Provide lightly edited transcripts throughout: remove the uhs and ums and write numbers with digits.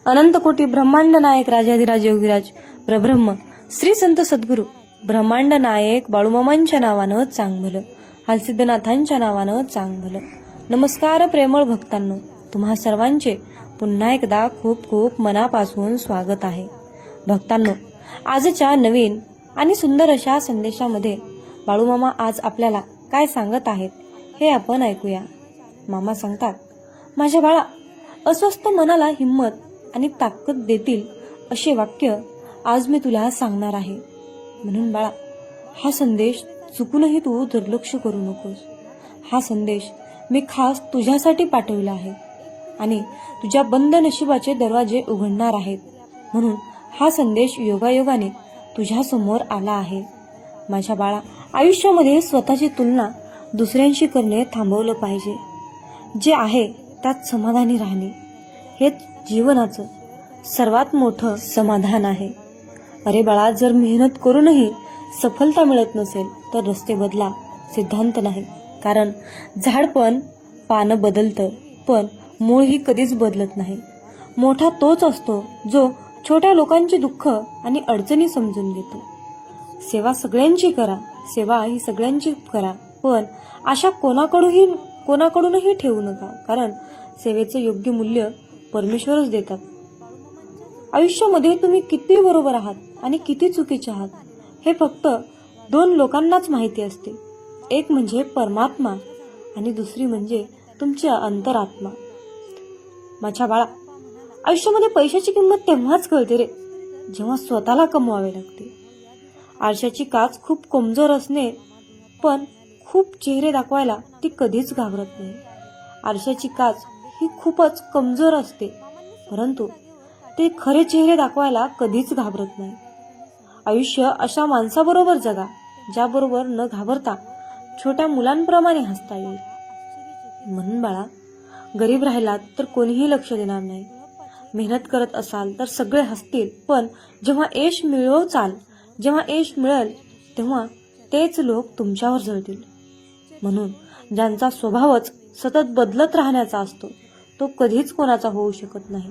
अनंत कोटी ब्रह्मांड नायक राजाधिराज योगीराज प्रब्रह्म श्री संत सद्गुरू ब्रह्मांड नायक बाळूमामांच्या नावानं चांगलं, हालसिद्धनाथांच्या नावानं चांगलं. नमस्कार प्रेमळ भक्तांनो, तुम्हा सर्वांचे पुन्हा एकदा खूप खूप मनापासून स्वागत आहे. भक्तांनो, आजच्या नवीन आणि सुंदर अशा संदेशामध्ये बाळूमामा आज आपल्याला काय सांगत आहेत हे आपण ऐकूया. मामा सांगतात, माझ्या बाळा, अस्वस्थ मनाला हिम्मत आणि ताकद देतील असे वाक्य आज मी तुला सांगणार आहे. म्हणून बाळा, हा संदेश चुकूनही तू दुर्लक्ष करू नकोस. हा संदेश मी खास तुझ्यासाठी पाठवला आहे आणि तुझ्या बंद नशिबाचे दरवाजे उघडणार आहेत. म्हणून हा संदेश योगायोगाने तुझ्या समोर आला आहे. माझ्या बाळा, आयुष्यामध्ये स्वतःची तुलना दुसऱ्यांशी करणे थांबवलं पाहिजे. जे आहे त्यात समाधानी राहणे हेच जीवनाचं सर्वात मोठं समाधान आहे. अरे बाळा, जर मेहनत करूनही सफलता मिळत नसेल तर रस्ते बदला, सिद्धांत नाही. कारण झाड पण पानं बदलतं, पण मूळ ही कधीच बदलत नाही. मोठा तोच असतो जो छोट्या लोकांची दुःख आणि अडचणी समजून घेतो. सेवा सगळ्यांची करा, सेवा ही सगळ्यांची करा, पण आशा कोणाकडूनही ठेवू नका. कारण सेवेचं योग्य मूल्य परमेश्वरच देतात. आयुष्यामध्ये तुम्ही किती बरोबर आहात आणि किती चुकीचे आहात हे फक्त दोन लोकांनाच माहिती असते. एक म्हणजे परमात्मा आणि दुसरी म्हणजे तुमची अंतरात्मा. माझ्या बाळा, आयुष्यामध्ये पैशाची किंमत तेव्हाच कळते रे, जेव्हा स्वतःला कमवावे लागते. आरशाची काच खूप कमजोर असणे, पण खूप चेहरे दाखवायला ती कधीच घाबरत नाही. आरशाची काच ही खूपच कमजोर असते, परंतु ते खरे चेहरे दाखवायला कधीच घाबरत नाही. आयुष्य अशा माणसाबरोबर जगा ज्याबरोबर न घाबरता छोट्या मुलांप्रमाणे हसता येईल. म्हणून बाळा, गरीब राहिलात तर कोणीही लक्ष देणार नाही. मेहनत करत असाल तर सगळे हसतील, पण जेव्हा यश मिळेल तेव्हा तेच लोक तुमच्यावर जळतील. म्हणून ज्यांचा स्वभावच सतत बदलत राहण्याचा असतो तो कधीच कोणाचा होऊ शकत नाही.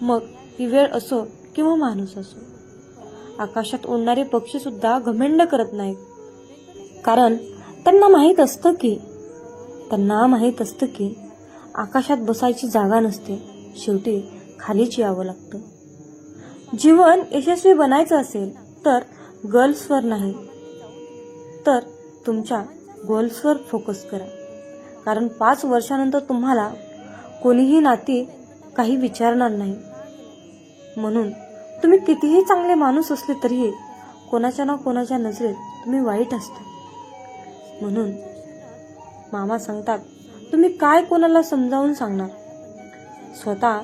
मग ती वेळ असो किंवा माणूस असो. आकाशात उडणारे पक्षी सुद्धा घमंड करत नाहीत, कारण त्यांना माहीत असतं की आकाशात बसायची जागा नसते, शेवटी खालीच यावं लागतं. जीवन यशस्वी बनायचं असेल तर गर्ल्सवर नाही तर तुमच्या गोल्सवर फोकस करा. कारण 5 वर्षानंतर तुम्हाला कोणीही नाती काही विचारणार नाही. म्हणून तुम्ही कितीही चांगले माणूस असले तरीही कोणाच्या ना कोणाच्या नजरेत तुम्ही वाईट असता. म्हणून मामा सांगतात, तुम्ही काय कोणाला समजावून सांगणार? स्वतः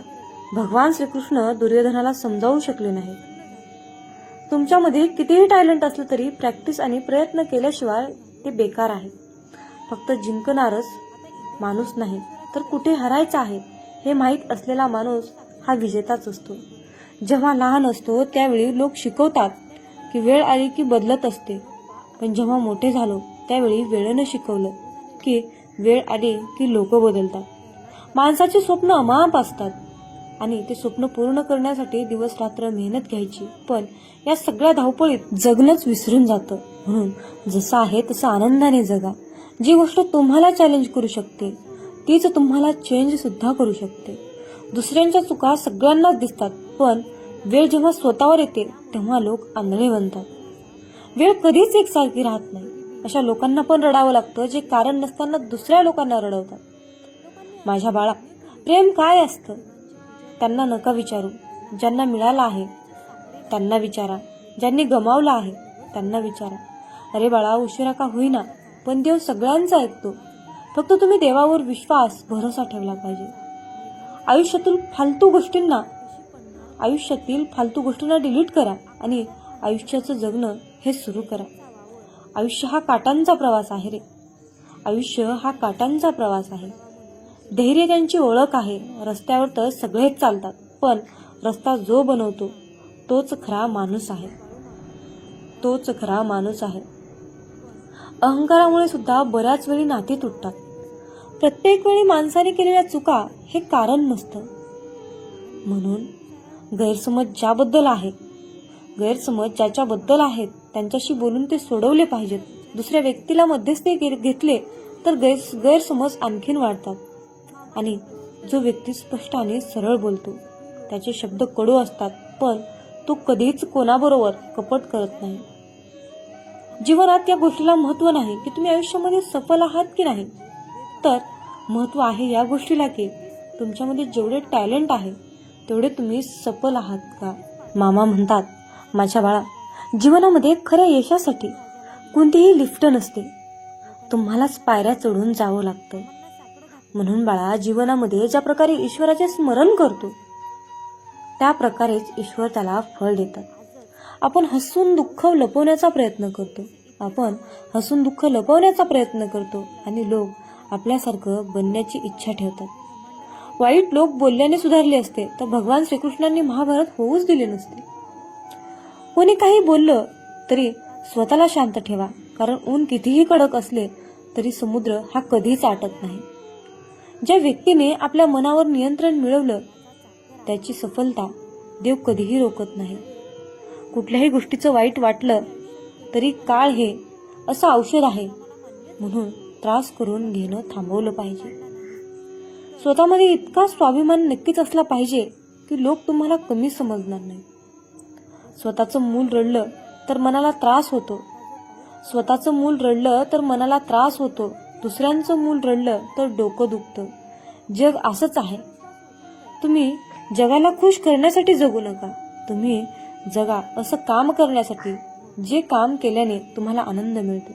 भगवान श्रीकृष्ण दुर्योधनाला समजावू शकले नाही. तुमच्यामध्ये कितीही टॅलेंट असलं तरी प्रॅक्टिस आणि प्रयत्न केल्याशिवाय ते बेकार आहे. फक्त जिंकणारच माणूस नाही तर कुठे हरायचं आहे हे माहीत असलेला माणूस हा विजेताच असतो. जेव्हा लहान असतो त्यावेळी लोक शिकवतात की वेळ आली की बदलत असते, पण जेव्हा मोठे झालो त्यावेळी वेळेनं शिकवलं की वेळ आली की लोक बदलतात. माणसाची स्वप्न अमाप असतात आणि ते स्वप्न पूर्ण करण्यासाठी दिवस रात्र मेहनत घ्यायची, पण या सगळ्या धावपळीत जगणंच विसरून जातं. म्हणून जसं आहे तसं आनंदाने जगा. जी गोष्ट तुम्हाला चॅलेंज करू शकते तीच तुम्हाला चेंज सुद्धा करू शकते. दुसऱ्यांच्या चुका सगळ्यांनाच दिसतात, पण वेळ जेव्हा स्वतःवर येते तेव्हा लोक आंधळे बनतात. वेळ कधीच एकसारखी राहत नाही. अशा लोकांना पण रडावं लागतं जे कारण नसताना दुसऱ्या लोकांना रडवतात. माझ्या बाळा, प्रेम काय असतं त्यांना नका विचारू. ज्यांना मिळालं आहे त्यांना विचारा, ज्यांनी गमावलं आहे त्यांना विचारा. अरे बाळा, उशिरा का होईना पण देव सगळ्यांचा ऐकतो. फक्त तुम्ही देवावर विश्वास, भरोसा ठेवला पाहिजे. आयुष्यातील फालतू गोष्टींना डिलीट करा आणि आयुष्याचं जगणं हे सुरू करा. आयुष्य हा काटांचा प्रवास आहे रे. धैर्य त्यांची ओळख आहे. रस्त्यावर तर सगळेच चालतात, पण रस्ता जो बनवतो तोच खरा माणूस आहे. अहंकारामुळे सुद्धा बऱ्याच वेळी नाती तुटतात. प्रत्येक वेळी माणसाने केलेल्या चुका हे कारण नसतं. म्हणून गैरसमज ज्याच्याबद्दल आहेत त्यांच्याशी बोलून ते सोडवले पाहिजेत. दुसऱ्या व्यक्तीला मध्यस्थी घेतले तर गैरसमज आणखीन वाढतात. आणि जो व्यक्ती स्पष्ट आणि सरळ बोलतो त्याचे शब्द कडू असतात, पण तो कधीच कोणाबरोबर कपट करत नाही. जीवनात या गोष्टीला महत्त्व नाही की तुम्ही आयुष्यामध्ये सफल आहात की नाही, तर महत्त्व आहे या गोष्टीला की तुमच्यामध्ये जेवढे टॅलेंट आहे तेवढे तुम्ही सफल आहात का. मामा म्हणतात, माझ्या बाळा, जीवनामध्ये खऱ्या यशासाठी कोणतीही लिफ्ट नसते, तुम्हालाच पायऱ्या चढून जावं लागतं. म्हणून बाळा, जीवनामध्ये ज्या प्रकारे ईश्वराचे स्मरण करतो त्या प्रकारेच ईश्वर त्याला फळ देतात. आपण हसून दुःख लपवण्याचा प्रयत्न करतो आणि लोक आपल्यासारखं बनण्याची इच्छा ठेवतात. वाईट लोक बोलल्याने सुधारले असते तर भगवान श्रीकृष्णांनी महाभारत होऊच दिले नसते. कोणी काही बोललं तरी स्वतःला शांत ठेवा, कारण ऊन कितीही कडक असले तरी समुद्र हा कधीच आटत नाही. ज्या व्यक्तीने आपल्या मनावर नियंत्रण मिळवलं त्याची सफलता देव कधीही रोखत नाही. कुठल्याही गोष्टीचं वाईट वाटलं तरी काळ हे असं औषध आहे, म्हणून त्रास करून घेणं थांबवलं पाहिजे. स्वतःमध्ये इतका स्वाभिमान नक्कीच असला पाहिजे की लोक तुम्हाला कमी समजणार नाही. स्वतःचं मूल रडलं तर मनाला त्रास होतो. दुसऱ्यांचं मूल रडलं तर डोकं दुखतं. जग असंच आहे. तुम्ही जगाला खुश करण्यासाठी जगू नका, तुम्ही जगा असं काम करण्यासाठी जे काम केल्याने तुम्हाला आनंद मिळतो.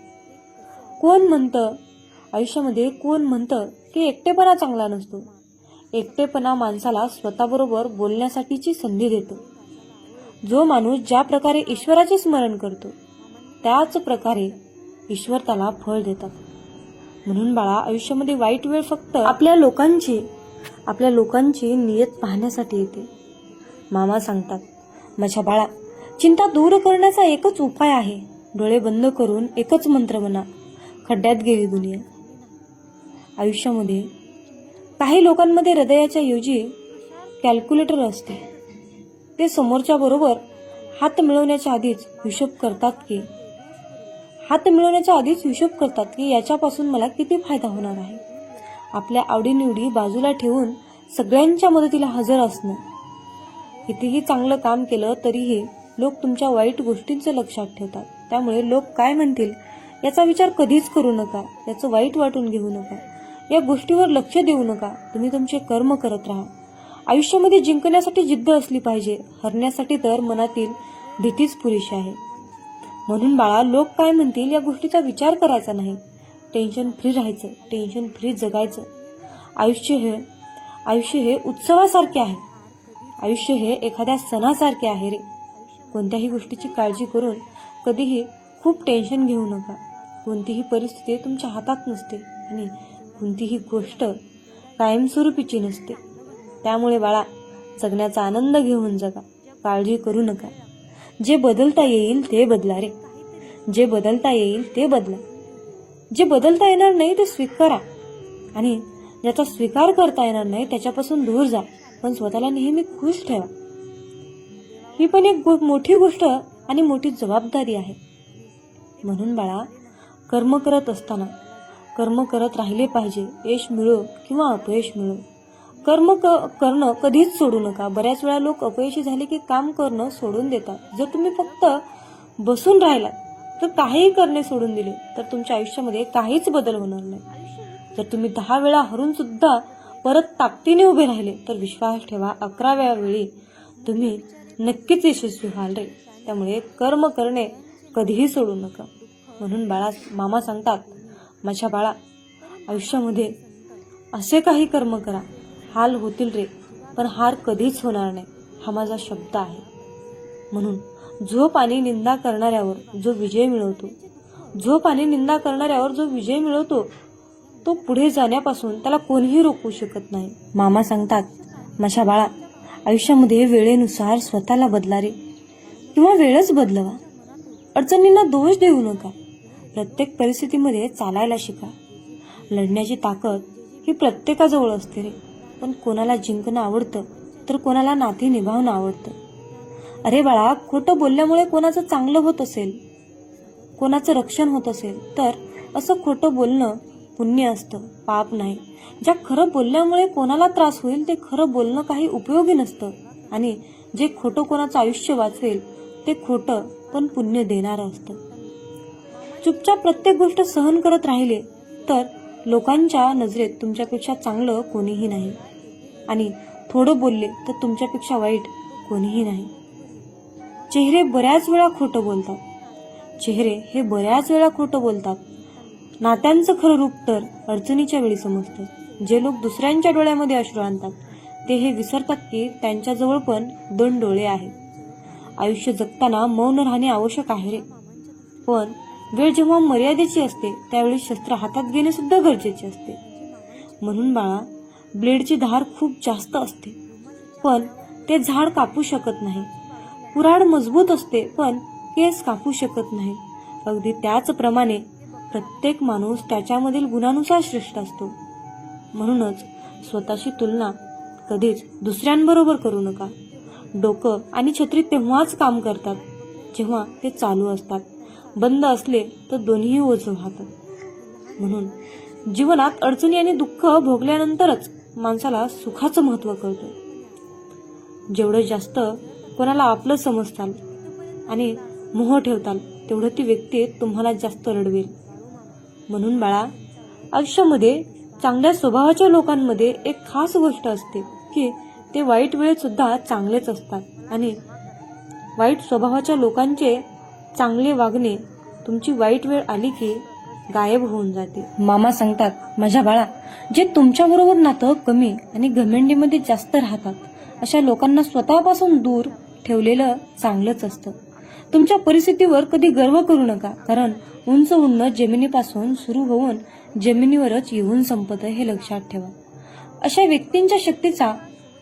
आयुष्यामध्ये कोण म्हणतं की एकटेपणा चांगला नसतो. एकटेपणा माणसाला स्वतःबरोबर बोलण्यासाठीची संधी देतो. जो माणूस ज्या प्रकारे ईश्वराचे स्मरण करतो त्याच प्रकारे ईश्वर त्याला फळ देतात. म्हणून बाळा, आयुष्यामध्ये वाईट वेळ फक्त आपल्या लोकांची नियत पाहण्यासाठी येते. मामा सांगतात, माझ्या बाळा, चिंता दूर करण्याचा एकच उपाय आहे. डोळे बंद करून एकच मंत्र म्हणा, खड्ड्यात गेली दुनिया. आयुष्यामध्ये काही लोकांमध्ये हृदयाच्या ऐवजी कॅल्क्युलेटर असते. ते समोरच्या बरोबर हात मिळवण्याच्या आधीच हिशोब करतात की याच्यापासून मला किती फायदा होणार आहे. आपल्या आवडीनिवडी बाजूला ठेवून सगळ्यांच्या मदतीला हजर असणं. कितीही चांगलं काम केलं तरीही लोक तुमच्या वाईट गोष्टींचं लक्षात ठेवतात. त्यामुळे लोक काय म्हणतील याचा विचार कधीच करू नका. याचं वाईट वाटून घेऊ नका. या गोष्टीवर लक्ष देऊ नका. तुम्ही तुमचे कर्म करत राहा. आयुष्यामध्ये जिंकण्यासाठी जिद्द असली पाहिजे, हरण्यासाठी तर मनातील भीतीच पुरेशी आहे. म्हणून बाळा, लोक काय म्हणतील या गोष्टीचा विचार करायचा नाही. टेन्शन फ्री राहायचं, टेन्शन फ्री जगायचं. आयुष्य हे उत्सवासारखे आहे. आयुष्य हे एखाद्या सणासारखे आहे रे. कोणत्याही गोष्टीची काळजी करून कधीही खूप टेन्शन घेऊ नका. कोणतीही परिस्थिती तुमच्या हातात नसते आणि कोणतीही गोष्ट कायमस्वरूपीची नसते. त्यामुळे बाळा, जगण्याचा आनंद घेऊन जगा, काळजी करू नका. जे बदलता येईल ते बदला रे. जे बदलता येणार नाही ते स्वीकारा आणि ज्याचा स्वीकार करता येणार नाही त्याच्यापासून दूर जा, पण स्वतःला नेहमी खुश ठेवा. ही पण एक मोठी गोष्ट आणि मोठी जबाबदारी आहे. म्हणून बाळा, कर्म करत राहिले पाहिजे. यश मिळो किंवा अपयश मिळो, कर्म करणं कधीच सोडू नका. बऱ्याच वेळा लोक अपयशी झाले की काम करणं सोडून देतात. जर तुम्ही फक्त बसून राहिलात तर काहीही करणे सोडून दिले तर तुमच्या आयुष्यामध्ये काहीच बदल होणार नाही. जर तुम्ही 10 वेळा हरून सुद्धा परत ताकदीने उभे राहिले तर विश्वास ठेवा, 11व्या वेळी तुम्ही नक्कीच यशस्वी व्हाल रे. त्यामुळे कर्म करणे कधीही सोडू नका. म्हणून बाळा, मामा सांगतात, माझ्या बाळा, आयुष्यामध्ये असे काही कर्म करा, हाल होतील रे, पण हार कधीच होणार नाही. हा माझा शब्द आहे. म्हणून झोप आणि निंदा करणाऱ्यावर जो विजय मिळवतो तो पुढे जाण्यापासून त्याला कोणीही रोखू शकत नाही. मामा सांगतात, माझ्या बाळा, आयुष्यामध्ये वेळेनुसार स्वतःला बदला रे, किंवा वेळच बदलवा. अडचणींना दोष देऊ नका. प्रत्येक परिस्थितीमध्ये चालायला शिका. लढण्याची ताकद ही प्रत्येकाजवळ असते रे, पण कोणाला जिंकणं आवडतं तर कोणाला नाती निभावणं आवडतं. अरे बाळा, खोटं बोलल्यामुळे कोणाचं चांगलं होत असेल, कोणाचं रक्षण होत असेल तर असं खोटं बोलणं पुण्य असतं, पाप नाही. ज्या खरं बोलल्यामुळे कोणाला त्रास होईल ते खरं बोलणं काही उपयोगी नसतं. आणि जे खोटं कोणाचं आयुष्य वाचवेल ते खोटं पण पुण्य देणारं असतं. चुपचाप प्रत्येक गोष्ट सहन करत राहिले तर लोकांच्या नजरेत तुमच्यापेक्षा चांगलं कोणीही नाही. आणि थोडं बोलले तर तुमच्यापेक्षा वाईट कोणीही नाही. चेहरे बऱ्याच वेळा खोटं बोलतात. चेहरे हे बऱ्याच वेळा खोटं बोलतात. नात्यांचं खरं रूप तर अडचणीच्या वेळी समजतं. जे लोक दुसऱ्यांच्या डोळ्यामध्ये अश्रू आणतात ते हे विसरतात की त्यांच्याजवळ पण 2 डोळे आहेत. आयुष्य जगताना मौन राहणे आवश्यक आहे रे, पण वेळ जेव्हा मर्यादेची असते त्यावेळी शस्त्र हातात घेणे सुद्धा गरजेचे असते. म्हणून बाळा, ब्लेडची धार खूप जास्त असते पण ते झाड कापू शकत नाही. कुऱ्हाड मजबूत असते पण केस कापू शकत नाही. अगदी त्याचप्रमाणे प्रत्येक माणूस त्याच्यामधील गुणानुसार श्रेष्ठ असतो. म्हणूनच स्वतःची तुलना कधीच दुसऱ्यांबरोबर करू नका. डोकं आणि छत्री तेव्हाच काम करतात जेव्हा ते चालू असतात. बंद असले तर दोन्ही ओझं वाहतात. म्हणून जीवनात अडचणी आणि दुःख भोगल्यानंतरच माणसाला सुखाचं महत्त्व कळतं. जेवढं जास्त कोणाला आपलं समजताल आणि मोह ठेवताल तेवढं ती व्यक्ती तुम्हाला जास्त रडवेल. म्हणून बाळा, आयुष्यामध्ये चांगल्या स्वभावाच्या लोकांमध्ये एक खास गोष्ट असते की ते वाईट वेळेत सुद्धा चांगलेच असतात. आणि वाईट स्वभावाच्या लोकांचे चांगले वागणे तुमची वाईट वेळ आली की गायब होऊन जाते. मामा सांगतात, माझ्या बाळा, जे तुमच्याबरोबर नातं कमी आणि घमेंडीमध्ये जास्त राहतात अशा लोकांना स्वतःपासून दूर ठेवलेलं चांगलंच असतं. तुमच्या परिस्थितीवर कधी गर्व करू नका, कारण उंच उडणं जमिनीपासून सुरू होऊन जमिनीवरच येऊन संपतं हे लक्षात ठेवा. अशा व्यक्तींच्या शक्तीचा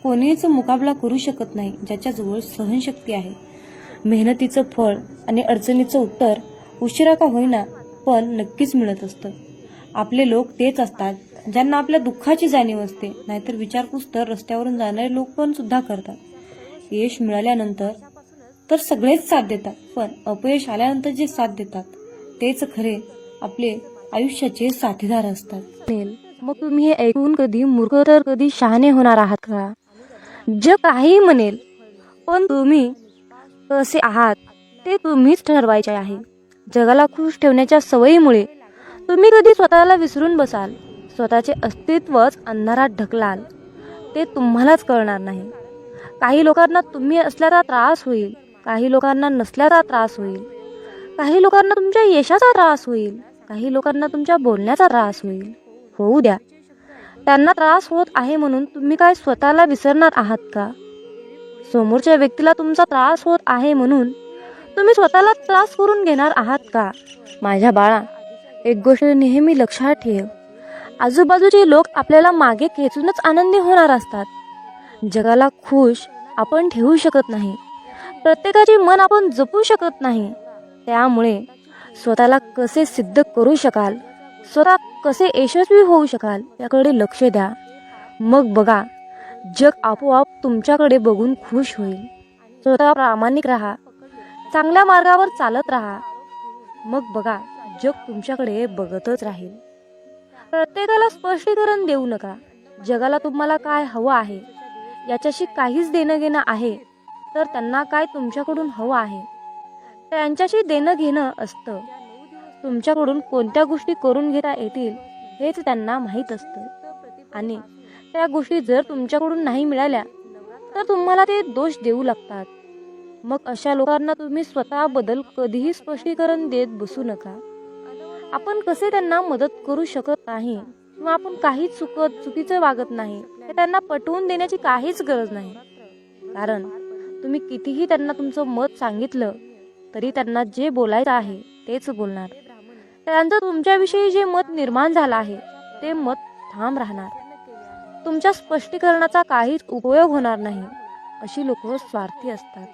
कोणीच मुकाबला करू शकत नाही ज्याच्याजवळ सहनशक्ती आहे. मेहनतीचं फळ आणि अडचणीचं उत्तर उशिरा का होईना पण नक्कीच मिळत असतं. आपले लोक तेच असतात ज्यांना आपल्या दुःखाची जाणीव असते. नाहीतर विचारपूस तर रस्त्यावरून जाणारे लोक पण सुद्धा करतात. यश मिळाल्यानंतर तर सगळेच साथ देतात, पण अपयश आल्यानंतर जे साथ देतात तेच खरे आपले आयुष्याचे साथीदार असतात. मग तुम्ही हे ऐकून कधी मूर्ख तर कधी शहाणे होणार आहात का? जग काही म्हणेल पण तुम्ही कसे आहात ते तुम्हीच ठरवायचे आहे. जगाला खुश ठेवण्याच्या सवयीमुळे तुम्ही कधी स्वतःला विसरून बसाल. स्वतःचे अस्तित्वच अंधारात ढकलाल. ते तुम्हालाच कळणार नाही. काही लोकांना तुम्ही असल्याचा त्रास होईल, काही लोकांना नसल्याचा त्रास होईल, काही लोकांना तुमच्या यशाचा त्रास होईल, काही लोकांना तुमच्या बोलण्याचा त्रास होईल. होऊ द्या. त्यांना त्रास होत आहे म्हणून तुम्ही काय स्वतःला विसरणार आहात का? समोरच्या व्यक्तीला तुमचा त्रास होत आहे म्हणून तुम्ही स्वतःला त्रास करून घेणार आहात का? माझ्या बाळा, एक गोष्ट नेहमी लक्षात ठेव. आजूबाजूचे लोक आपल्याला मागे खेचूनच आनंदी होणार असतात. जगाला खुश आपण ठेवू शकत नाही. प्रत्येकाचे मन आपण जपू शकत नाही. त्यामुळे स्वतःला कसे सिद्ध करू शकाल, स्वतः कसे यशस्वी होऊ शकाल याकडे लक्ष द्या. मग बघा, जग आपोआप तुमच्याकडे बघून खुश होईल. स्वतः प्रामाणिक राहा, चांगल्या मार्गावर चालत राहा. मग बघा, जग तुमच्याकडे बघतच राहील. प्रत्येकाला स्पष्टीकरण देऊ नका. जगाला तुम्हाला काय हवं आहे याच्याशी काहीच देणं घेणं आहे तर त्यांना काय तुमच्याकडून हवं आहे त्यांच्याशी देणं घेणं असतं. तुमच्याकडून कोणत्या गोष्टी करून घेता येतील हेच त्यांना माहीत असतं. आणि त्या गोष्टी जर तुमच्याकडून नाही मिळाल्या तर तुम्हाला ते दोष देऊ लागतात. मग अशा लोकांना तुम्ही स्वतःबद्दल कधीही स्पष्टीकरण देत बसू नका. आपण कसे त्यांना मदत करू शकत नाही किंवा आपण काहीच चुकीचं वागत नाही हे त्यांना पटवून देण्याची काहीच गरज नाही. कारण तुम्ही कितीही त्यांना तुमचं मत सांगितलं तरी त्यांना जे बोलायचं आहे तेच बोलणार. त्यांचं तुमच्याविषयी जे मत निर्माण झालं आहे ते मत ठाम राहणार. तुमच्या स्पष्टीकरणाचा काहीच उपयोग होणार नाही. अशी लोक स्वार्थी असतात,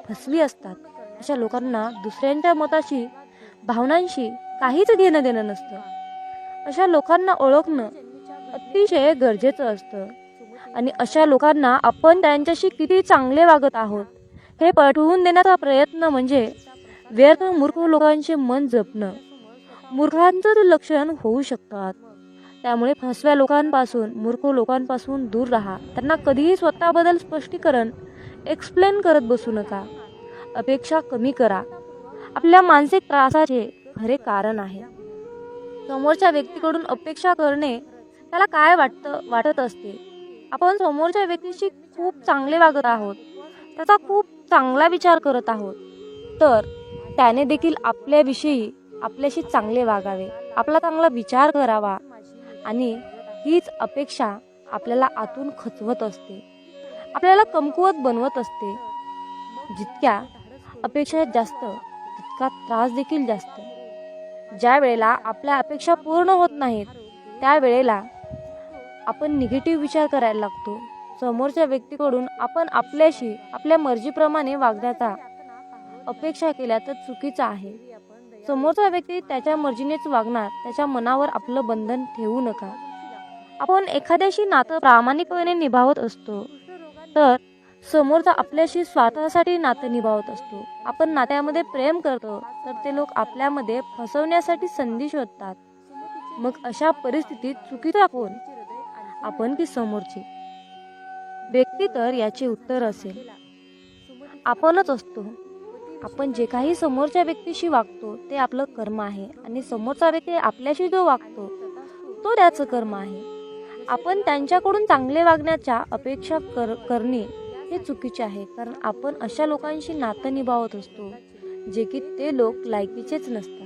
फसवी असतात. अशा लोकांना दुसऱ्यांच्या मताशी, भावनांशी काहीच घेणं देणं नसतं. अशा लोकांना ओळखणं अतिशय गरजेचं असतं. आणि अशा लोकांना आपण त्यांच्याशी किती चांगले वागत आहोत हे पटवून देण्याचा प्रयत्न म्हणजे व्यर्थ मूर्ख लोकांचे मन जपणं. मूर्खांचं लक्षण होऊ शकतात. त्यामुळे फसव्या लोकांपासून, मूर्ख लोकांपासून दूर राहा. त्यांना कधीही स्वतःबद्दल स्पष्टीकरण एक्सप्लेन करत बसू नका. अपेक्षा कमी करा. आपल्या मानसिक त्रासाचे खरे कारण आहे. समोरच्या व्यक्तीकडून अपेक्षा करणे त्याला काय वाटत असते. आपण समोरच्या व्यक्तीशी खूप चांगले वागत आहोत, त्याचा खूप चांगला विचार करत आहोत, तर त्याने देखील आपल्याशी चांगले वागावे, आपला चांगला विचार करावा. आणि हीच अपेक्षा आपल्याला आतून खचवत असते, आपल्याला कमकुवत बनवत असते. जितक्या अपेक्षा जास्त तितका त्रास देखील जास्त. ज्या वेळेला आपल्या अपेक्षा पूर्ण होत नाहीत त्यावेळेला आपण निगेटिव्ह विचार करायला लागतो. समोरच्या व्यक्तीकडून आपण आपल्या मर्जीप्रमाणे वागण्याचा अपेक्षा केल्या तर चुकीचं आहे. समोरचा व्यक्ती त्याच्या मर्जीनेच वागणार. त्याच्या मनावर आपलं बंधन ठेवू नका. आपण एखाद्याशी नातं प्रामाणिकपणे निभावत असतो तर समोरचा आपल्याशी स्वार्थासाठी नातं निभावत असतो. आपण नात्यामध्ये प्रेम करतो तर ते लोक आपल्यामध्ये फसवण्यासाठी संधी शोधतात. मग अशा परिस्थितीत चुकीचा कोण, आपण की समोरची व्यक्ती? तर याचे उत्तर असेल आपणच असतो. आपण जे काही समोरच्या व्यक्तीशी वागतो ते आपलं कर्म आहे आणि समोरचा व्यक्ती आपल्याशी जो वागतो तो त्याचं कर्म आहे. आपण त्यांच्याकडून चांगले वागण्याच्या अपेक्षा करणे हे चुकीचे आहे, कारण आपण अशा लोकांशी नातं निभावत असतो जे की ते लोक लायकीचेच नसतात.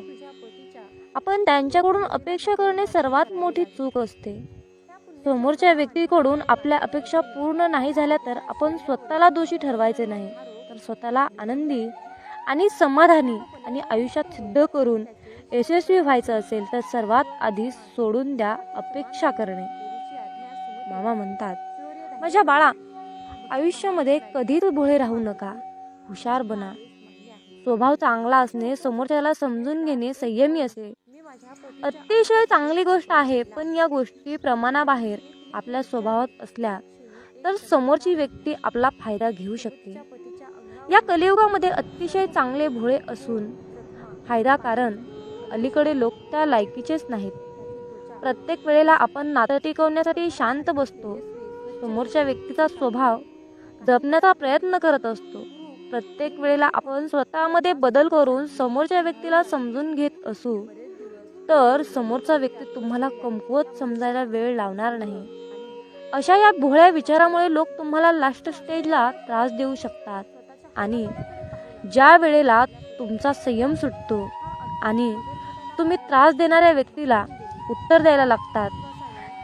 आपण त्यांच्याकडून अपेक्षा करणे सर्वात मोठी चूक असते. समोरच्या व्यक्तीकडून आपल्या अपेक्षा पूर्ण नाही झाल्या तर आपण स्वतःला दोषी ठरवायचे नाही, तर स्वतःला आनंदी आणि समाधानी आणि आयुष्यात सिद्ध करून यशस्वी व्हायचं असेल तर सर्वात आधी सोडून द्या अपेक्षा करणे. मामा म्हणतात, माझ्या बाळा, आयुष्यामध्ये कधीच भोळे राहू नका, हुशार बना. स्वभाव चांगला असणे, समोरच्याला समजून घेणे, संयमी असे अतिशय चांगली गोष्ट आहे. पण या गोष्टी प्रमाणाबाहेर आपल्या स्वभावात असल्या तर समोरची व्यक्ती आपला फायदा घेऊ शकते. या कलियुगामध्ये अतिशय चांगले भोळे असून फायदा, कारण अलीकडे लोक त्या लायकीचेच नाहीत. प्रत्येक वेळेला आपण नातं टिकवण्यासाठी शांत बसतो, समोरच्या व्यक्तीचा स्वभाव जपण्याचा प्रयत्न करत असतो. प्रत्येक वेळेला आपण स्वतःमध्ये बदल करून समोरच्या व्यक्तीला समजून घेत असू तर समोरचा व्यक्ती तुम्हाला कमकुवत समजायला वेळ लावणार नाही. अशा या भोळ्या विचारामुळे लोक तुम्हाला लास्ट स्टेजला त्रास देऊ शकतात आणि ज्या वेळेला तुमचा संयम सुटतो आणि तुम्ही त्रास देणाऱ्या व्यक्तीला उत्तर द्यायला लागतात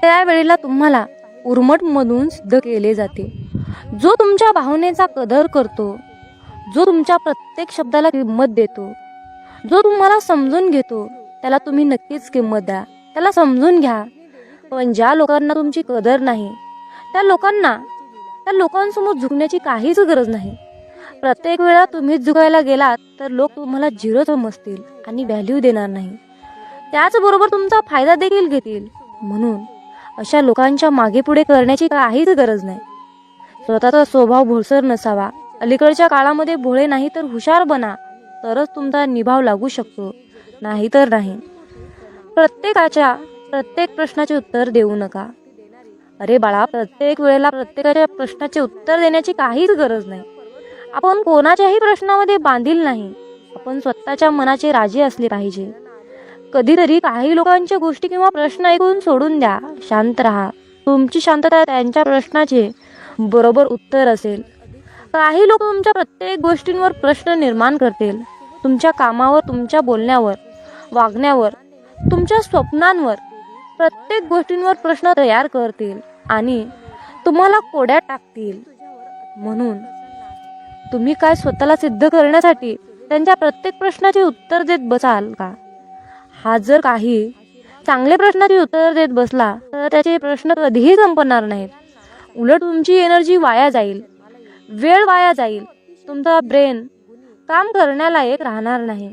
त्यावेळेला तुम्हाला उर्मटमधून सिद्ध केले जाते. जो तुमच्या भावनेचा कदर करतो, जो तुमच्या प्रत्येक शब्दाला किंमत देतो, जो तुम्हाला समजून घेतो त्याला तुम्ही नक्कीच किंमत द्या, त्याला समजून घ्या. पण ज्या लोकांना तुमची कदर नाही त्या लोकांसमोर झुकण्याची काहीच गरज नाही. प्रत्येक वेळा तुम्हीच झुकायला गेलात तर लोक तुम्हाला झिरो समजतील आणि व्हॅल्यू देणार नाही. त्याचबरोबर तुमचा फायदा देखील घेतील. म्हणून अशा लोकांच्या मागे पुढे करण्याची काहीच गरज नाही. स्वतःचा स्वभाव भोळसर नसावा. अलीकडच्या काळामध्ये भोळे नाही तर हुशार बना, तरच तुमचा निभाव लागू शकतो, नाही तर नाही. प्रत्येक प्रश्नाचे उत्तर देऊ नका. अरे बाळा, प्रत्येक वेळेला प्रत्येकाच्या प्रश्नाचे उत्तर देण्याची काहीच गरज नाही. आपण कोणाच्याही प्रश्नामध्ये बांधील नाही. आपण स्वतःच्या मनाचे राजे असले पाहिजे. कधीतरी काही लोकांच्या गोष्टी किंवा प्रश्न ऐकून सोडून द्या, शांत राहा. तुमची शांतता त्यांच्या प्रश्नाचे बरोबर उत्तर असेल. काही लोक तुमच्या प्रत्येक गोष्टींवर प्रश्न निर्माण करतील. तुमच्या कामावर, तुमच्या बोलण्यावर, वागण्यावर, तुमच्या स्वप्नांवर, प्रत्येक गोष्टींवर प्रश्न तयार करतील आणि तुम्हाला कोड्यात टाकतील. म्हणून तुम्ही काय स्वतःला सिद्ध करण्यासाठी त्यांच्या प्रत्येक प्रश्नाचे उत्तर देत बसाल का? हा जर काही चांगले प्रश्नाचे उत्तर देत बसला तर त्याचे प्रश्न कधीही संपणार नाहीत. उलट तुमची एनर्जी वाया जाईल, वेळ वाया जाईल, तुमचा ब्रेन काम करण्यालायक राहणार नाही,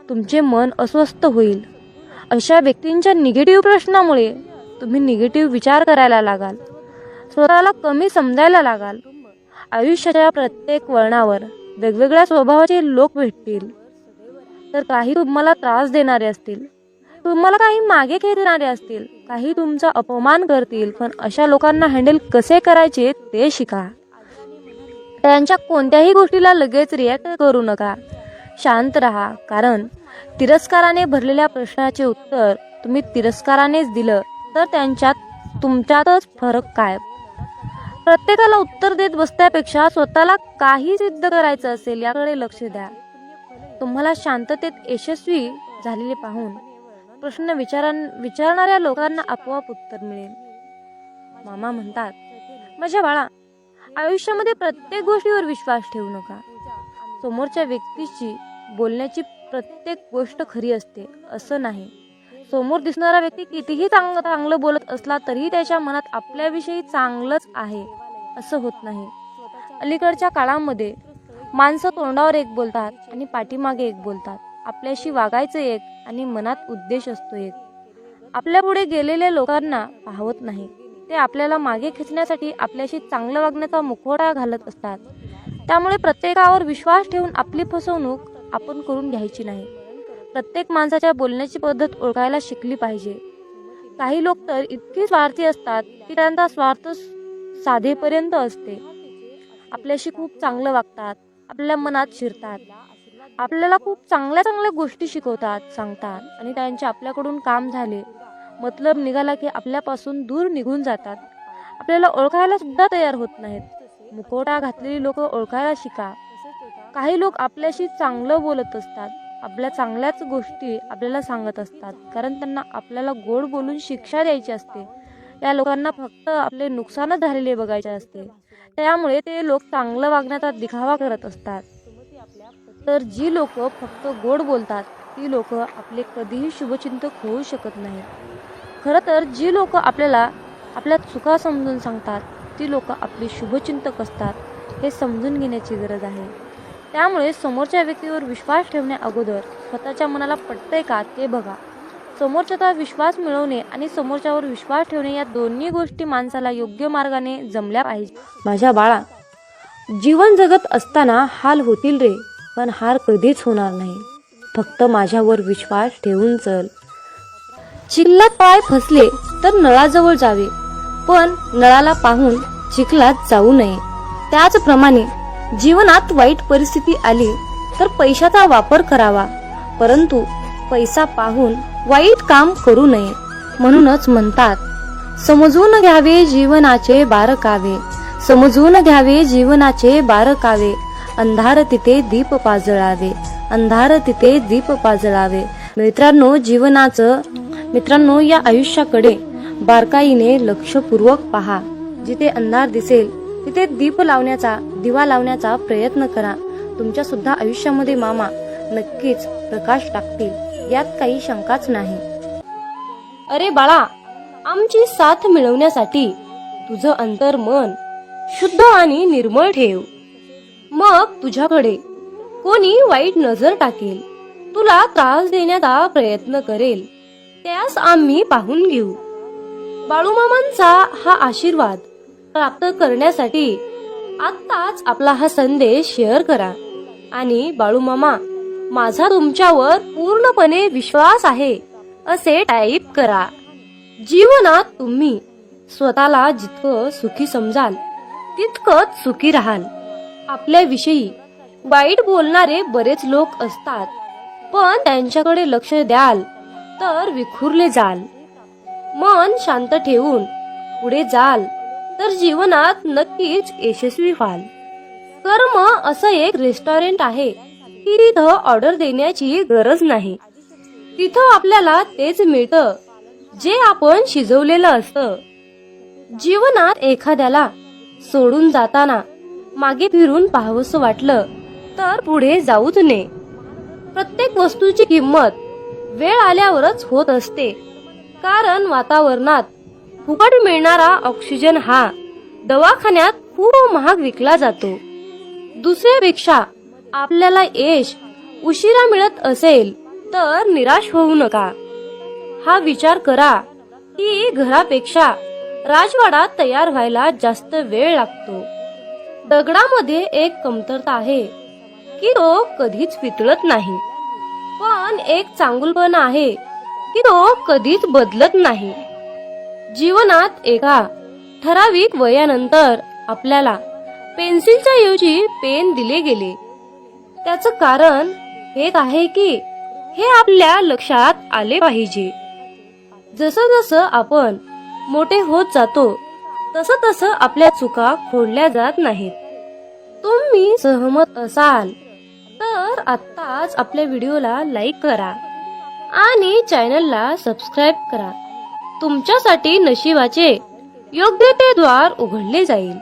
तुमचे मन अस्वस्थ होईल. अशा व्यक्तींच्या निगेटिव्ह प्रश्नामुळे तुम्ही निगेटिव्ह विचार करायला लागाल. स्वतःला कमी समजायला लागाल. आयुष्याच्या प्रत्येक वळणावर वेगवेगळ्या स्वभावाचे लोक भेटतील. तर काही तुम्हाला त्रास देणारे असतील, तुम्हाला काही मागे खेचणारे असतील, काही तुमचा अपमान करतील. पण अशा लोकांना हँडल कसे करायचे ते शिका. त्यांच्या कोणत्याही गोष्टीला लगेच रिॲक्ट करू नका. शांत राहा. कारण तिरस्काराने भरलेल्या प्रश्नाचे उत्तर तुम्ही तिरस्कारानेच दिलं तर तुमच्यातच फरक काय. प्रत्येकाला उत्तर देत बसण्यापेक्षा स्वतःला काही सिद्ध करायचं असेल याकडे लक्ष द्या. तुम्हाला शांततेत यशस्वी झालेले पाहून प्रश्न विचारणाऱ्या लोकांना आपोआप उत्तर मिळेल. मामा म्हणतात, माझ्या बाळा, आयुष्यामध्ये प्रत्येक गोष्टीवर विश्वास ठेवू नका. समोरच्या व्यक्तीची बोलण्याची प्रत्येक गोष्ट खरी असते असं नाही. समोर दिसणारा व्यक्ती कितीही चांगलं बोलत असला तरीही त्याच्या मनात आपल्याविषयी चांगलंच आहे असं होत नाही. अलीकडच्या काळामध्ये माणसं तोंडावर एक बोलतात आणि पाठीमागे एक बोलतात. आपल्याशी वागायचं एक आणि मनात उद्देश असतो एक. आपल्या पुढे गेलेल्या लोकांना पाहवत नाही. ते आपल्याला मागे खेचण्यासाठी आपल्याशी चांगलं वागण्याचा मुखवटा घालत असतात. त्यामुळे प्रत्येकावर विश्वास ठेवून आपली फसवणूक आपण करून घ्यायची नाही. प्रत्येक माणसाच्या बोलण्याची पद्धत ओळखायला शिकली पाहिजे. काही लोक तर इतके स्वार्थी असतात की त्यांचा स्वार्थ साधेपर्यंत असते. आपल्याशी खूप चांगलं वागतात, आपल्या मनात शिरतात, आपल्याला खूप चांगल्या गोष्टी शिकवतात, सांगतात आणि त्यांचे आपल्याकडून काम झाले, मतलब निघाला की आपल्यापासून दूर निघून जातात. आपल्याला ओळखायला सुद्धा तयार होत नाहीत. मुखवटा घातलेली लोक ओळखायला शिका. काही लोक आपल्याशी चांगलं बोलत असतात, आपल्या चांगल्याच गोष्टी आपल्याला सांगत असतात, कारण त्यांना आपल्याला गोड बोलून शिक्षा द्यायची असते. या लोकांना फक्त आपले नुकसानच झालेले बघायचे असते. त्यामुळे ते लोक चांगलं वागण्याचा दिखावा करत असतात. तर जी लोक फक्त गोड बोलतात ती लोक आपले कधीही शुभचिंतक होऊ शकत नाहीत. खरं तर जी लोक आपल्याला आपल्या चुका समजून सांगतात ती लोक आपली शुभचिंतक असतात, हे समजून घेण्याची गरज आहे. त्यामुळे समोरच्या व्यक्तीवर विश्वास ठेवण्या अगोदर स्वतःच्या मनाला पटतंय का ते बघा. समोरच्याचा विश्वास मिळवणे आणि समोरच्यावर विश्वास ठेवणे या दोन्ही गोष्टी माणसाला योग्य मार्गाने जमल्या पाहिजे. माझ्या बाळा, जीवन जगत असताना हाल होतील रे, पण हार कधीच होणार नाही. फक्त माझ्यावर विश्वास ठेवून चल. चिखलात पाय फसले तर नळाजवळ जावे, पण नळाला पाहून चिखलात जाऊ नये. त्याचप्रमाणे जीवनात वाईट परिस्थिती आली तर पैशाचा वापर करावा, परंतु पैसा पाहून वाईट काम करू नये. म्हणूनच म्हणतात, समजून घ्यावे जीवनाचे बारकावे, समजून घ्यावे जीवनाचे बारकावे. अंधार तिथे दीप पाजळावे, अंधार तिथे दीप पाजळावे. मित्रांनो, या आयुष्याकडे बारकाईने लक्षपूर्वक पहा. जिथे अंधार दिसेल तिथे दिवा लावण्याचा प्रयत्न करा. तुमच्या सुद्धा आयुष्यामध्ये मामा नक्कीच प्रकाश टाकतील, यात काही शंकाच नाही. अरे बाळा, आमची साथ मिळवण्यासाठी तुझं अंतर्मन शुद्ध आणि निर्मळ ठेव. मग तुझ्याकडे कोणी वाईट नजर टाकेल, तुला त्रास देण्याचा प्रयत्न करेल, त्यास आम्ही पाहून घेऊ. बाळूमामांचा हा आशीर्वाद प्राप्त करण्यासाठी आत्ताच आपला हा संदेश शेअर करा आणि बाळूमामा, माझा तुमच्यावर पूर्णपणे विश्वास आहे असे टाईप करा. जीवनात तुम्ही स्वतःला जितकं सुखी समजाल तितकंच सुखी राहाल. आपल्याविषयी वाईट बोलणारे बरेच लोक असतात, पण त्यांच्याकडे लक्ष द्याल तर विखुरले जाल. मन शांत ठेवून पुढे जाल तर जीवनात नक्कीच यशस्वी व्हाल. कर्म असं एक रेस्टॉरंट आहे की तिथं ऑर्डर देण्याची गरज नाही. तिथं आपल्याला तेच मिळतं जे आपण शिजवलेलं असतं. जीवनात एखाद्याला सोडून जाताना मागे फिरून पाहावंसं वाटलं तर पुढे जाऊच नये. प्रत्येक वस्तूची किंमत वेळ आल्यावरच होत असते, कारण वातावरणात फुकट मिळणारा ऑक्सिजन हा दवाखान्यात खूप महाग विकला जातो. दुसऱ्यापेक्षा आपल्याला यश उशिरा मिळत असेल तर निराश होऊ नका. हा विचार करा की घरापेक्षा राजवाडा तयार व्हायला जास्त वेळ लागतो. दगडामध्ये एक कमतरता आहे की तो कधीच वितळत नाही, पण एक चांगुलपणा आहे की तो कधीच बदलत नाही. जीवनात एका ठराविक वयानंतर आपल्याला पेन्सिलच्या ऐवजी पेन दिले गेले. त्याचं कारण हेच आहे की हे आपल्या लक्षात आले पाहिजे. जसं जसं आपण मोठे होत जातो तसं तसं आपल्या चुका खोडल्या जात नाहीत. तुम्ही सहमत असाल तर आत्ताच आपल्या व्हिडिओला लाईक करा आणि चॅनलला सबस्क्राईब करा. तुमच्यासाठी नशिबाचे योग्य ते द्वार उघडले जाईल.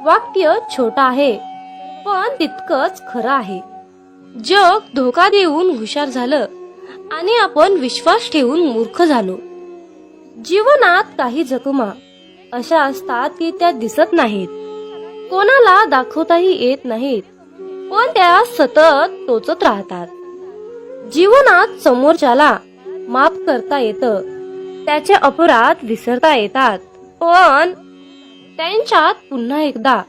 वाक्य छोटा आहे पण तितकंच खरं आहे. जग धोका देऊन हुशार झालं आणि आपण विश्वास ठेवून मूर्ख झालो. जीवनात काही जखमा अशा असतात की त्या दिसत नाहीत, कोणाला दाखवताही येत नाहीत, पण त्या सतत टोचत राहतात. जीवनात समोरच्याला माफ करता येतं, त्याचे अपराध विसरता येतात, पण त्यांच्यात पुन्हा एकदा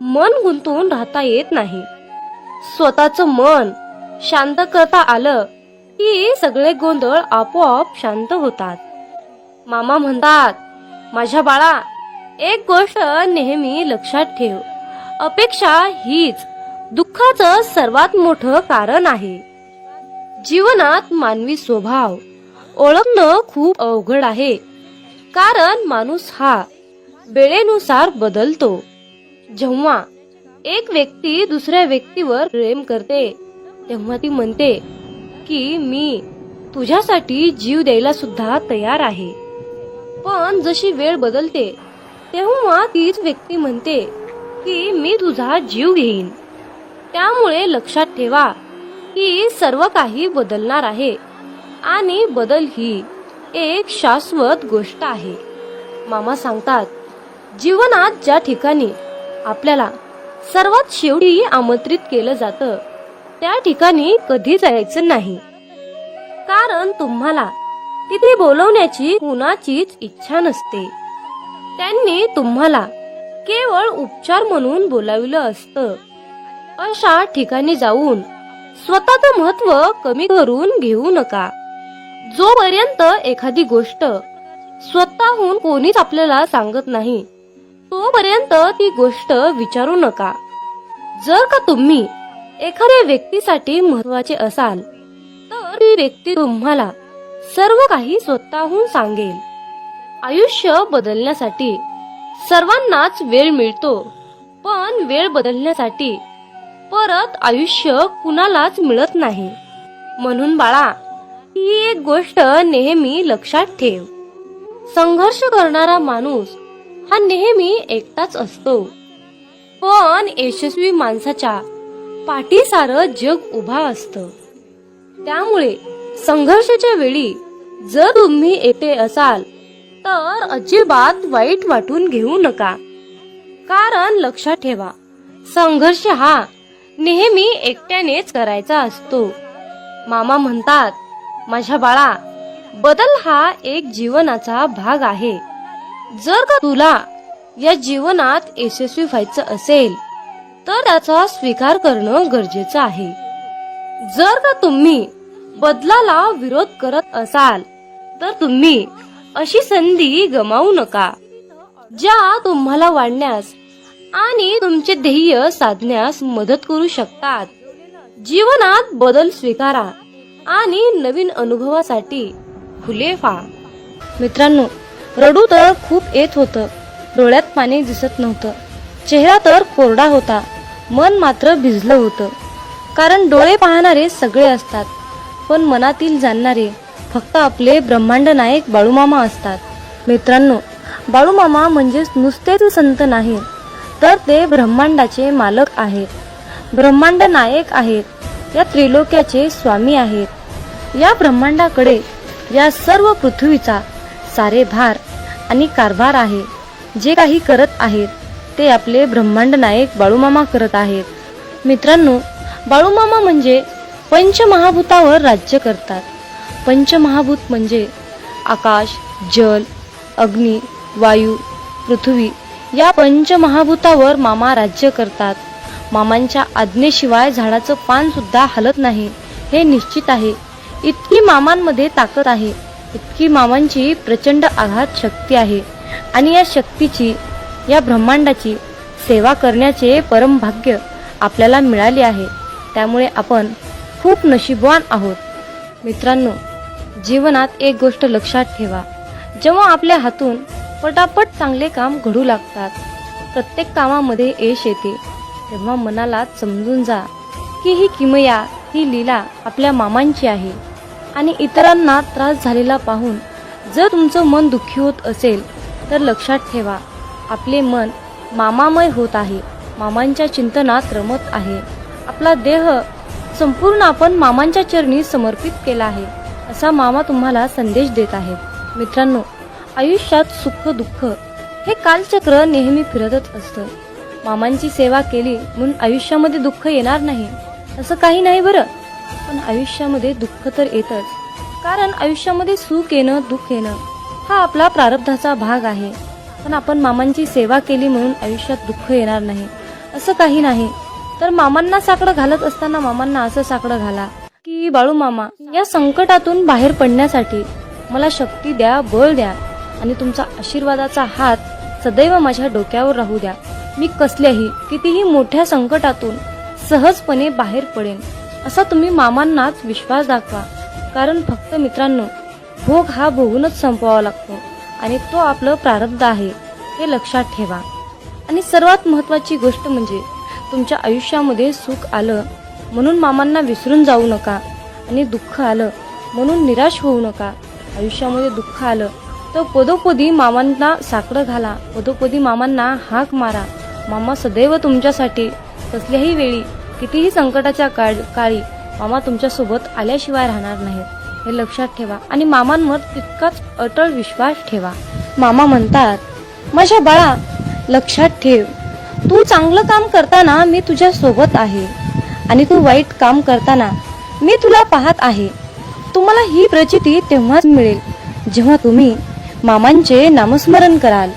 मन गुंतून राहता येत नाही. स्वतःचं मन शांत करता आलं की सगळे गोंधळ आपोआप शांत होतात. मामा म्हणतात, माझ्या बाळा, एक गोष्ट नेहमी लक्षात ठेव, अपेक्षा हीच दुःखाचं सर्वात मोठं कारण आहे. जीवनात मानवी स्वभाव ओळखणं खूप अवघड आहे, कारण माणूस हा वेळेनुसार बदलतो. जेव्हा एक व्यक्ती दुसऱ्या व्यक्तीवर प्रेम करते तेव्हा ती म्हणते की मी तुझ्यासाठी जीव द्यायला सुद्धा तयार आहे. पण जशी वेळ बदलते तेव्हा तीच व्यक्ती म्हणते की मी तुझा जीव घेईन. त्यामुळे लक्षात ठेवा की सर्व काही बदलणार आहे आणि बदल ही एक शाश्वत गोष्ट आहे. मामा सांगतात, जीवनात ज्या ठिकाणी आपल्याला सर्वात शेवटी आमंत्रित केलं जातं त्या ठिकाणी कधी जायचं नाही, कारण तुम्हाला तिथे बोलवण्याची कुणाचीच इच्छा नसते. त्यांनी तुम्हाला केवळ उपचार म्हणून बोलाविलं असतं. अशा ठिकाणी जाऊन स्वतःचं महत्व कमी करून घेऊ नका. जोपर्यंत एखादी गोष्ट स्वतःहून कोणीच आपल्याला सांगत नाही तोपर्यंत ती गोष्ट विचारू नका. जर का तुम्ही एखाद्या व्यक्तीसाठी महत्वाचे असाल तर ती व्यक्ती तुम्हाला सर्व काही स्वतःहून सांगेल. आयुष्य बदलण्यासाठी सर्वांनाच वेळ मिळतो, पण वेळ बदलण्यासाठी परत आयुष्य कुणालाच मिळत नाही. म्हणून बाळा, ही एक गोष्ट नेहमी लक्षात ठेव, संघर्ष करणारा माणूस हा नेहमी एकटाच असतो, पण यशस्वी माणसाच्या पाठी सारं जग उभा असतं. त्यामुळे संघर्षाच्या वेळी जर तुम्ही एकटे असाल तर अजिबात वाईट वाटून घेऊ नका, कारण लक्षात ठेवा, संघर्ष हा नेहमी एकट्यानेच करायचा असतो. मामा म्हणतात, माझ्या बाळा, बदल हा एक जीवनाचा भाग आहे. जर का तुला या जीवनात यशस्वी व्हायचं असेल तर त्याचा स्वीकार करणं गरजेचं आहे. जर का तुम्ही बदलाला विरोध करत असाल तर तुम्ही अशी संधी गमावू नका, ज्या तुम्हाला वाढण्यास आणि तुमचे ध्येय साधण्यास मदत करू शकतात. जीवनात बदल स्वीकारा आणि नवीन अनुभवासाठी खुले व्हा. मित्रांनो, रडू तर खूप येत होतं, डोळ्यात पाणी दिसत नव्हतं, चेहरा तर कोरडा होता, मन मात्र भिजलं होतं. कारण डोळे पाहणारे सगळे असतात, पण मनातील जाणणारे फक्त आपले ब्रह्मांड नायक बाळूमामा असतात. मित्रांनो, बाळूमामा म्हणजेच नुसतेच संत नाही, तर ते ब्रह्मांडाचे मालक आहेत, ब्रह्मांड नायक आहेत, या त्रिलोक्याचे स्वामी आहेत. या ब्रह्मांडाकडे या सर्व पृथ्वीचा सारे भार आणि कारभार आहे. जे काही करत आहेत ते आपले ब्रह्मांड नायक बाळूमामा करत आहेत. मित्रांनो, बाळूमामा म्हणजे पंचमहाभूतावर राज्य करतात. पंचमहाभूत म्हणजे आकाश, जल, अग्नी, वायू, पृथ्वी या पंचमहाभूतावर मामा राज्य करतात. मामांच्या आज्ञेशिवाय झाडाचं पान सुद्धा हलत नाही हे निश्चित आहे. इतकी मामांमध्ये ताकद आहे, इतकी मामांची प्रचंड आघात शक्ती आहे. आणि या शक्तीची, या ब्रह्मांडाची सेवा करण्याचे परम भाग्य आपल्याला मिळाले आहे. त्यामुळे आपण खूप नशीबवान आहोत. मित्रांनो, जीवनात एक गोष्ट लक्षात ठेवा. जेव्हा आपल्या हातून पटापट चांगले काम घडू लागतात, प्रत्येक कामामध्ये यश येते, तेव्हा मनाला समजून जा की ही किमया, ही लीला आपल्या मामांची आहे. आणि इतरांना त्रास झालेला पाहून जर तुमचं मन दुःखी होत असेल तर लक्षात ठेवा, आपले मन मामामय होत आहे, मामांच्या चिंतनात रमत आहे. आपला देह संपूर्ण आपण मामांच्या चरणी समर्पित केला आहे, असा मामा तुम्हाला संदेश देत आहेत. मित्रांनो, आयुष्यात सुख दुःख हे कालचक्र नेहमी फिरतच असतं. मामांची सेवा केली म्हणून आयुष्यामध्ये दुःख येणार नाही असं काही नाही बरं. पण आयुष्यामध्ये दुःख तर येतच, कारण आयुष्यामध्ये सुख येणं, दुःख येणं हा आपला प्रारब्धाचा भाग आहे. पण आपण मामांची सेवा केली म्हणून आयुष्यात दुःख येणार नाही असं काही नाही. तर मामांना साकडं घालत असताना मामांना असं साकडं घाला की बाळू मामा, या संकटातून बाहेर पडण्यासाठी मला शक्ती द्या, बळ द्या आणि तुमचा आशीर्वादाचा हात सदैव माझ्या डोक्यावर राहू द्या. मी कसल्याही कितीही मोठ्या संकटातून सहजपणे बाहेर पडेन असा तुम्ही मामांनाच विश्वास दाखवा. कारण फक्त मित्रांनो, भोग हा भोगूनच संपवावा लागतो आणि तो आपलं प्रारब्ध आहे हे लक्षात ठेवा. आणि सर्वात महत्त्वाची गोष्ट म्हणजे तुमच्या आयुष्यामध्ये सुख आलं म्हणून मामांना विसरून जाऊ नका आणि दुःख आलं म्हणून निराश होऊ नका. आयुष्यामध्ये दुःख आलं तर पदोपदी मामांना साकडं घाला, पदोपदी मामांना हाक मारा. मामा सदैव तुमच्यासाठी कसल्याही वेळी, कितीही संकटाच्या काळी मामा तुमच्यासोबत आल्याशिवाय राहणार नाहीत हे लक्षात ठेवा. आणि मामांवर तितकाच अटळ विश्वास ठेवा. मामा म्हणतात, माझ्या बाळा लक्षात ठेव, तू चांगलं काम करताना मी तुझ्या सोबत आहे आणि तू वाईट काम करताना मी तुला पाहत आहे. तुम्हाला ही प्रचिती तेव्हाच मिळेल जेव्हा तुम्ही मामांचे नामस्मरण कराल.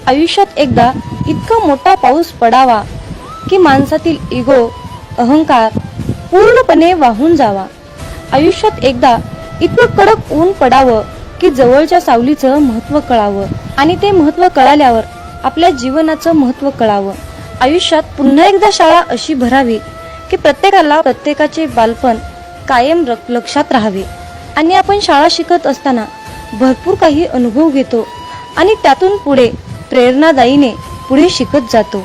आयुष्यात एकदा इतका मोठा पाऊस पडावा की माणसातील इगो, अहंकार पूर्णपणे वाहून जावा. आयुष्यात एकदा इतकं कडक ऊन पडावं की जवळच्या सावलीचं महत्त्व कळावं आणि ते महत्त्व कळाल्यावर आपल्या जीवनाचं महत्त्व कळावं. आयुष्यात पुन्हा एकदा शाळा अशी भरावी की प्रत्येकाला प्रत्येकाचे बालपण कायम लक्षात राहावे. आणि आपण शाळा शिकत असताना भरपूर काही अनुभव घेतो आणि त्यातून पुढे प्रेरणादायीने पुढे शिकत जातो.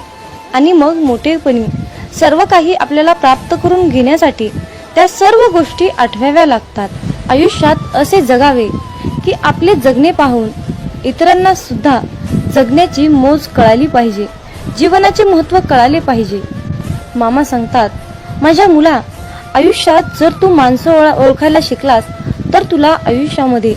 आणि मग मोठेपणी सर्व काही आपल्याला प्राप्त करून घेण्यासाठी त्या सर्व गोष्टी आठवाव्या लागतात. आयुष्यात असे जगावे की आपले जगणे पाहून इतरांना सुद्धा जगण्याची मोज कळाली पाहिजे, जीवनाचे महत्त्व कळाले पाहिजे. मामा सांगतात, माझ्या मुला, आयुष्यात जर तू माणसं ओळखायला शिकलास तर तुला आयुष्यामध्ये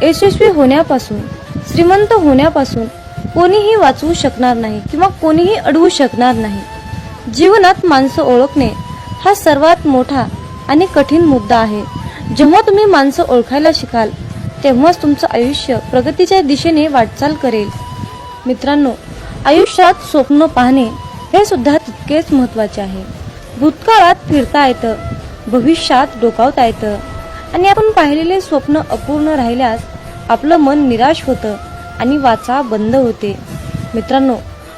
यशस्वी होण्यापासून, श्रीमंत होण्यापासून कोणीही वाचवू शकणार नाही किंवा कोणीही अडवू शकणार नाही. जीवनात माणसं ओळखणे हा सर्वात मोठा आणि कठीण मुद्दा आहे. जेव्हा तुम्ही माणसं ओळखायला शिकाल तेव्हाच तुमचं आयुष्य प्रगतीच्या दिशेने वाटचाल करेल. मित्रांनो, आयुष्यात स्वप्न पाहणे हे सुद्धा तितकेच महत्त्वाचे आहे. भूतकाळात फिरता येतं, भविष्यात डोकावता येतं आणि आपण पाहिलेले स्वप्न अपूर्ण राहिल्यास आपलं मन निराश होतं आणि वाचा बंद होते. मित्रांनो,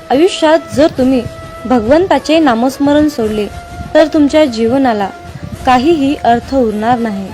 आयुष्यात जर तुम्ही भगवंताचे नामस्मरण सोडले तर तुमच्या जीवनाला काहीही अर्थ उरणार नाही.